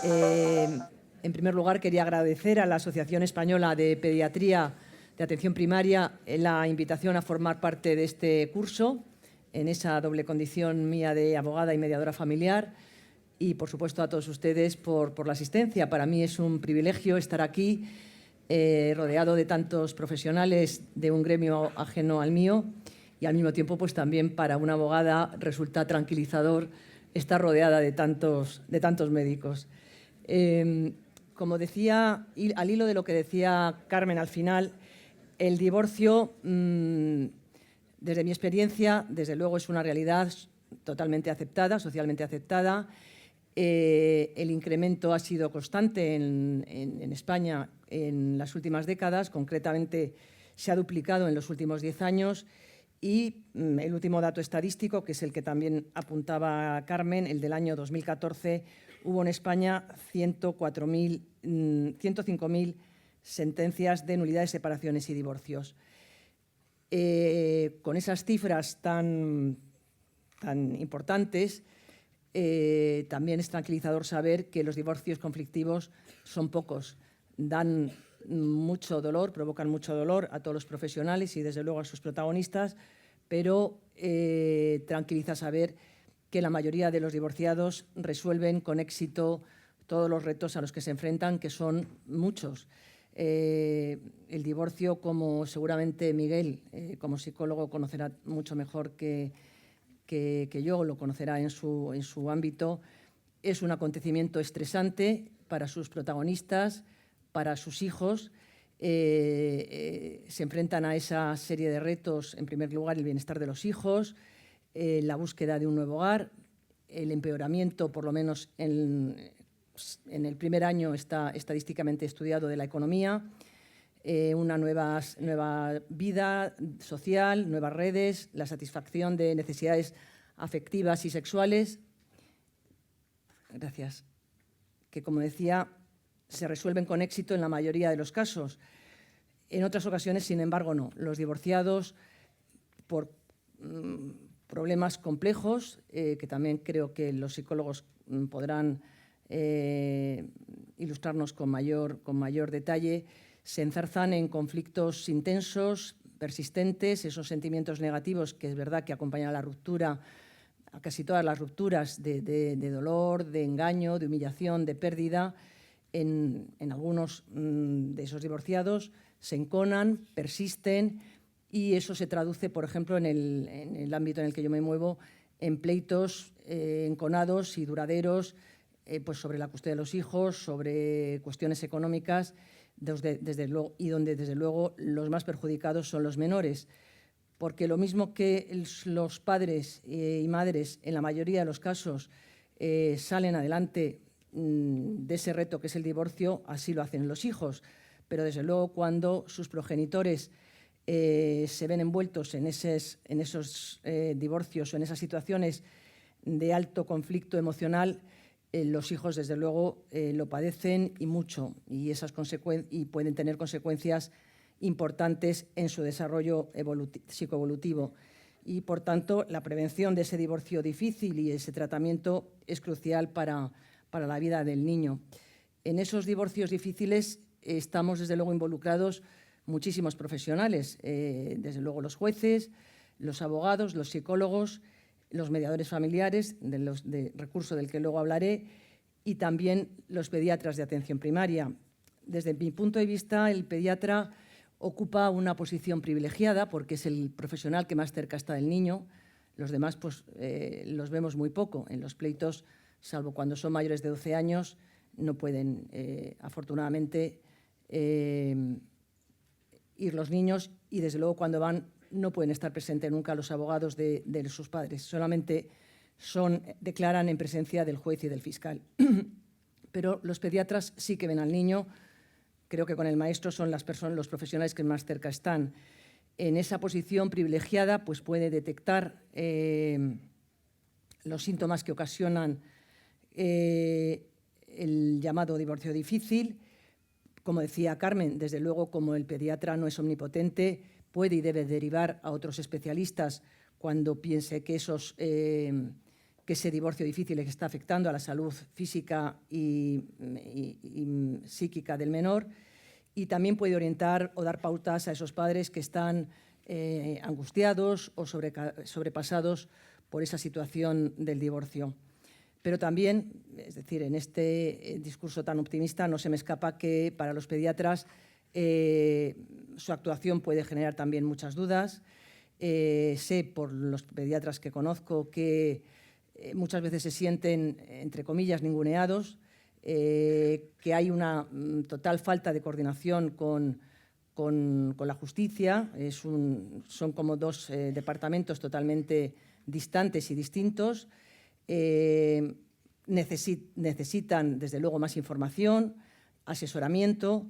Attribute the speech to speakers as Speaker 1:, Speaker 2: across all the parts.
Speaker 1: En primer lugar, quería agradecer a la Asociación Española de Pediatría de Atención Primaria la invitación a formar parte de este curso, en esa doble condición mía de abogada y mediadora familiar, y, por supuesto, a todos ustedes por la asistencia. Para mí es un privilegio estar aquí, rodeado de tantos profesionales de un gremio ajeno al mío, y al mismo tiempo, pues también para una abogada resulta tranquilizador estar rodeada de tantos médicos. Como decía, al hilo de lo que decía Carmen al final, el divorcio, desde mi experiencia, desde luego es una realidad totalmente aceptada, socialmente aceptada. El incremento ha sido constante en España en las últimas décadas, concretamente se ha duplicado en los últimos 10 años y el último dato estadístico, que es el que también apuntaba Carmen, el del año 2014, hubo en España 105.000 sentencias de nulidades, separaciones y divorcios. Con esas cifras tan importantes, también es tranquilizador saber que los divorcios conflictivos son pocos. Dan mucho dolor, provocan mucho dolor a todos los profesionales y, desde luego, a sus protagonistas, pero tranquiliza saber que la mayoría de los divorciados resuelven con éxito todos los retos a los que se enfrentan, que son muchos. El divorcio, como seguramente Miguel, como psicólogo, conocerá mucho mejor que yo, lo conocerá en su ámbito, es un acontecimiento estresante para sus protagonistas, para sus hijos. Se enfrentan a esa serie de retos, en primer lugar, el bienestar de los hijos, la búsqueda de un nuevo hogar, el empeoramiento, por lo menos en el primer año está estadísticamente estudiado, de la economía, una nueva vida social, nuevas redes, la satisfacción de necesidades afectivas y sexuales, que, como decía, se resuelven con éxito en la mayoría de los casos. En otras ocasiones, sin embargo, no. Los divorciados, por problemas complejos, que también creo que los psicólogos podrán ilustrarnos con mayor detalle, se enzarzan en conflictos intensos, persistentes, esos sentimientos negativos que es verdad que acompañan a la ruptura, a casi todas las rupturas, de dolor, de engaño, de humillación, de pérdida. En algunos de esos divorciados se enconan, persisten, y eso se traduce, por ejemplo, en el ámbito en el que yo me muevo, en pleitos enconados y duraderos, pues sobre la custodia de los hijos, sobre cuestiones económicas, y donde, desde luego, los más perjudicados son los menores, porque lo mismo que los padres y madres, en la mayoría de los casos, salen adelante de ese reto que es el divorcio, así lo hacen los hijos. Pero, desde luego, cuando sus progenitores se ven envueltos en esos divorcios o en esas situaciones de alto conflicto emocional, los hijos, desde luego, lo padecen y mucho, y pueden tener consecuencias importantes en su desarrollo psicoevolutivo. Y, por tanto, la prevención de ese divorcio difícil y ese tratamiento es crucial para la vida del niño. En esos divorcios difíciles estamos, desde luego, involucrados muchísimos profesionales, desde luego los jueces, los abogados, los psicólogos, los mediadores familiares, de recurso del que luego hablaré, y también los pediatras de atención primaria. Desde mi punto de vista, el pediatra ocupa una posición privilegiada porque es el profesional que más cerca está del niño. Los demás, pues, los vemos muy poco. En los pleitos, salvo cuando son mayores de 12 años, no pueden, afortunadamente, ir los niños, y, desde luego, cuando van, no pueden estar presentes nunca los abogados de sus padres. Solamente declaran en presencia del juez y del fiscal. Pero los pediatras sí que ven al niño. Creo que con el maestro son los profesionales que más cerca están. En esa posición privilegiada, pues, puede detectar los síntomas que ocasionan el llamado divorcio difícil. Como decía Carmen, desde luego, como el pediatra no es omnipotente, puede y debe derivar a otros especialistas cuando piense que esos que ese divorcio difícil que está afectando a la salud física y psíquica del menor, y también puede orientar o dar pautas a esos padres que están angustiados o sobrepasados por esa situación del divorcio. Pero también, es decir, en este discurso tan optimista no se me escapa que para los pediatras su actuación puede generar también muchas dudas. Sé por los pediatras que conozco que muchas veces se sienten, entre comillas, ninguneados, que hay una total falta de coordinación con la justicia. Son como dos departamentos totalmente distantes y distintos. Necesitan, desde luego, más información, asesoramiento,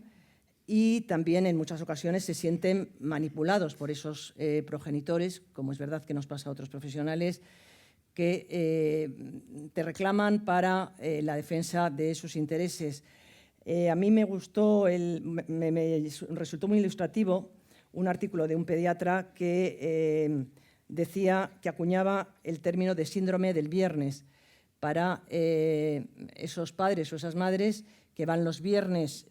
Speaker 1: y también en muchas ocasiones se sienten manipulados por esos progenitores, como es verdad que nos pasa a otros profesionales, que te reclaman para la defensa de sus intereses. A mí me gustó, me resultó muy ilustrativo un artículo de un pediatra que decía que acuñaba el término de síndrome del viernes para esos padres o esas madres que van los viernes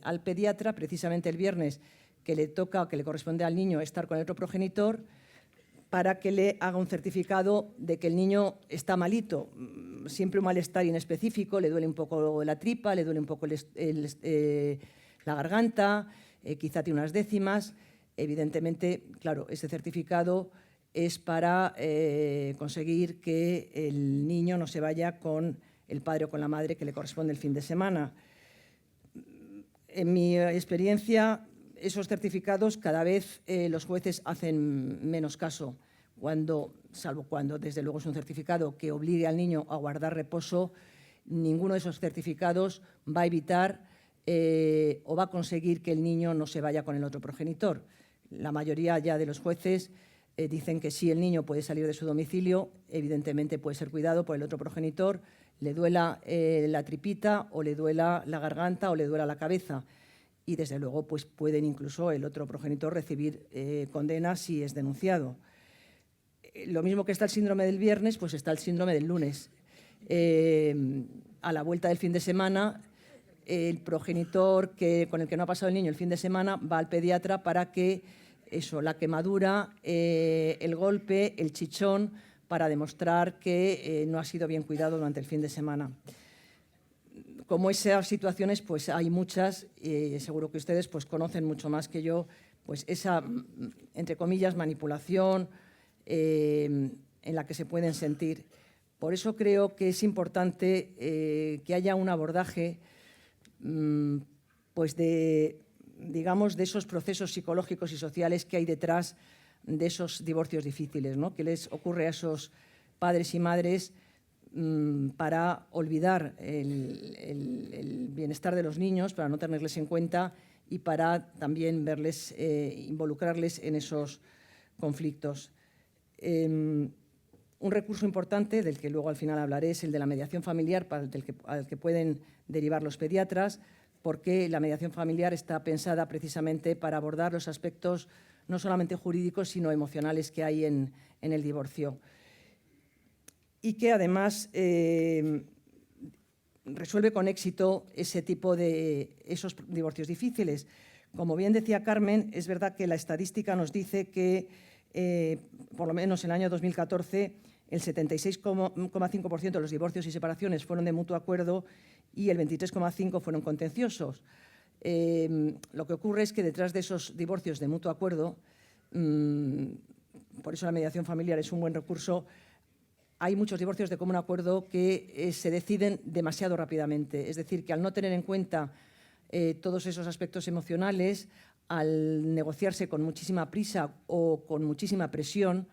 Speaker 1: al pediatra, precisamente el viernes que le toca o que le corresponde al niño estar con el otro progenitor, para que le haga un certificado de que el niño está malito, siempre un malestar inespecífico, le duele un poco la tripa, le duele un poco la garganta, quizá tiene unas décimas. Evidentemente, claro, ese certificado es para conseguir que el niño no se vaya con el padre o con la madre que le corresponde el fin de semana. En mi experiencia, esos certificados cada vez los jueces hacen menos caso, salvo cuando desde luego es un certificado que obligue al niño a guardar reposo. Ninguno de esos certificados va a evitar o va a conseguir que el niño no se vaya con el otro progenitor. La mayoría ya de los jueces dicen que sí, el niño puede salir de su domicilio, evidentemente puede ser cuidado por el otro progenitor, le duela la tripita o le duela la garganta o le duela la cabeza. Y, desde luego, pues pueden incluso el otro progenitor recibir condena si es denunciado. Lo mismo que está el síndrome del viernes, pues está el síndrome del lunes. A la vuelta del fin de semana, el progenitor con el que no ha pasado el niño el fin de semana va al pediatra para que la quemadura, el golpe, el chichón, para demostrar que no ha sido bien cuidado durante el fin de semana. Como esas situaciones, pues hay muchas, seguro que ustedes pues conocen mucho más que yo, pues esa, entre comillas, manipulación en la que se pueden sentir. Por eso creo que es importante que haya un abordaje pues digamos, de esos procesos psicológicos y sociales que hay detrás de esos divorcios difíciles, ¿no? ¿Qué les ocurre a esos padres y madres para olvidar el bienestar de los niños, para no tenerles en cuenta y para también involucrarles en esos conflictos? Un recurso importante, del que luego al final hablaré, es el de la mediación familiar, al que pueden derivar los pediatras, porque la mediación familiar está pensada precisamente para abordar los aspectos no solamente jurídicos, sino emocionales que hay en el divorcio. Y que además resuelve con éxito ese tipo de esos divorcios difíciles. Como bien decía Carmen, es verdad que la estadística nos dice que, por lo menos en el año 2014, el 76,5% de los divorcios y separaciones fueron de mutuo acuerdo y el 23,5% fueron contenciosos. Lo que ocurre es que detrás de esos divorcios de mutuo acuerdo, por eso la mediación familiar es un buen recurso, hay muchos divorcios de común acuerdo que se deciden demasiado rápidamente. Es decir, que al no tener en cuenta todos esos aspectos emocionales, al negociarse con muchísima prisa o con muchísima presión,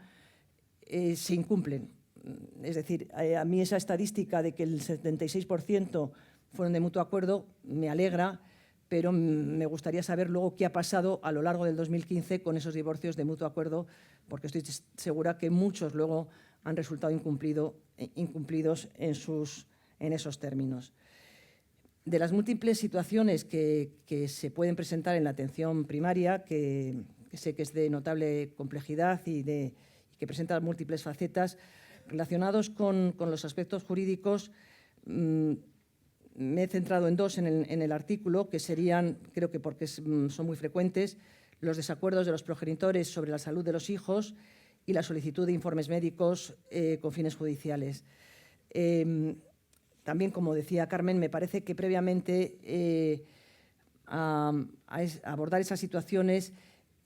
Speaker 1: se incumplen. Es decir, a mí esa estadística de que el 76% fueron de mutuo acuerdo me alegra, pero me gustaría saber luego qué ha pasado a lo largo del 2015 con esos divorcios de mutuo acuerdo, porque estoy segura que muchos luego han resultado incumplidos en esos términos. De las múltiples situaciones que se pueden presentar en la atención primaria, que sé que es de notable complejidad y que presenta múltiples facetas, Relacionados con los aspectos jurídicos, me he centrado en dos en el artículo, que serían, creo que porque son muy frecuentes, los desacuerdos de los progenitores sobre la salud de los hijos y la solicitud de informes médicos con fines judiciales. También, como decía Carmen, me parece que previamente a abordar esas situaciones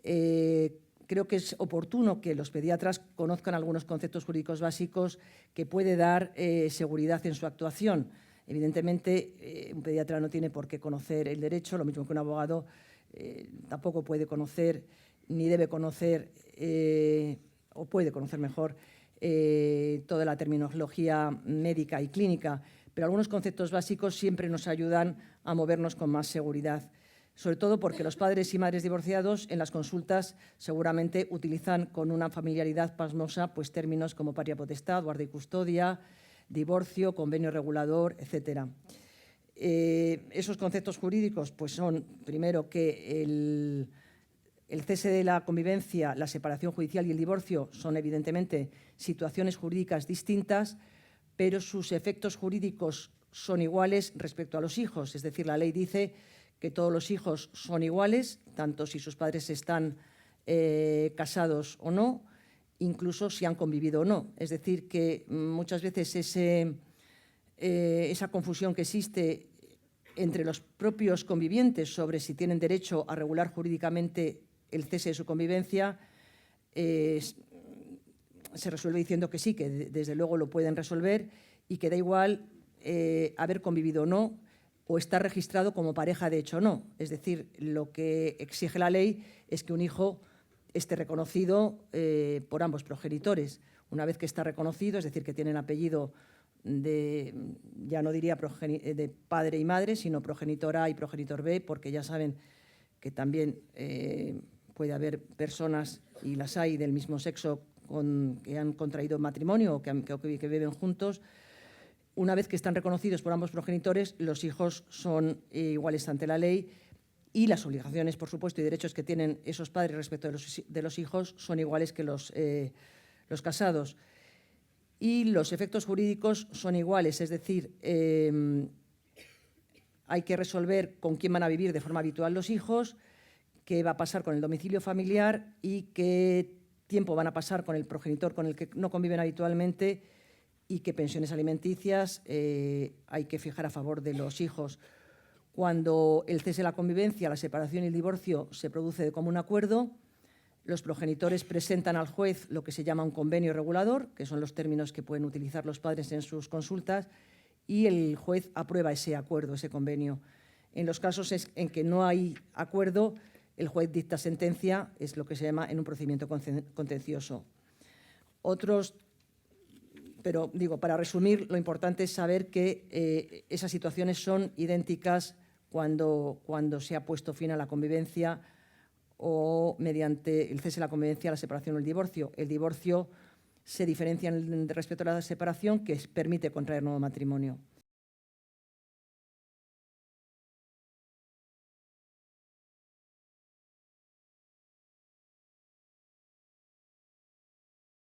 Speaker 1: creo que es oportuno que los pediatras conozcan algunos conceptos jurídicos básicos que puede dar seguridad en su actuación. Evidentemente, un pediatra no tiene por qué conocer el derecho, lo mismo que un abogado tampoco puede conocer ni debe conocer o puede conocer mejor toda la terminología médica y clínica, pero algunos conceptos básicos siempre nos ayudan a movernos con más seguridad, sobre todo porque los padres y madres divorciados en las consultas seguramente utilizan con una familiaridad pasmosa pues, términos como patria potestad, guarda y custodia, divorcio, convenio regulador, etcétera. Esos conceptos jurídicos pues, son, primero, que el cese de la convivencia, la separación judicial y el divorcio son evidentemente situaciones jurídicas distintas, pero sus efectos jurídicos son iguales respecto a los hijos. Es decir, la ley dice que todos los hijos son iguales, tanto si sus padres están casados o no, incluso si han convivido o no. Es decir, que muchas veces esa confusión que existe entre los propios convivientes sobre si tienen derecho a regular jurídicamente el cese de su convivencia, se resuelve diciendo que sí, que desde luego lo pueden resolver y que da igual haber convivido o no, o estar registrado como pareja de hecho o no. Es decir, lo que exige la ley es que un hijo esté reconocido por ambos progenitores. Una vez que está reconocido, es decir, que tienen apellido ya no diría de padre y madre, sino progenitor A y progenitor B, porque ya saben que también puede haber personas, y las hay, del mismo sexo que han contraído matrimonio o que viven juntos. Una vez que están reconocidos por ambos progenitores, los hijos son iguales ante la ley y las obligaciones, por supuesto, y derechos que tienen esos padres respecto de los hijos son iguales que los casados. Y los efectos jurídicos son iguales, es decir, hay que resolver con quién van a vivir de forma habitual los hijos, qué va a pasar con el domicilio familiar y qué tiempo van a pasar con el progenitor con el que no conviven habitualmente y qué pensiones alimenticias hay que fijar a favor de los hijos. Cuando el cese de la convivencia, la separación y el divorcio se produce de común acuerdo, los progenitores presentan al juez lo que se llama un convenio regulador, que son los términos que pueden utilizar los padres en sus consultas, y el juez aprueba ese acuerdo, ese convenio. En los casos en que no hay acuerdo, el juez dicta sentencia, es lo que se llama en un procedimiento contencioso. Pero digo, para resumir, lo importante es saber que esas situaciones son idénticas cuando se ha puesto fin a la convivencia o mediante el cese de la convivencia, la separación o el divorcio. El divorcio se diferencia respecto a la separación, que permite contraer nuevo matrimonio.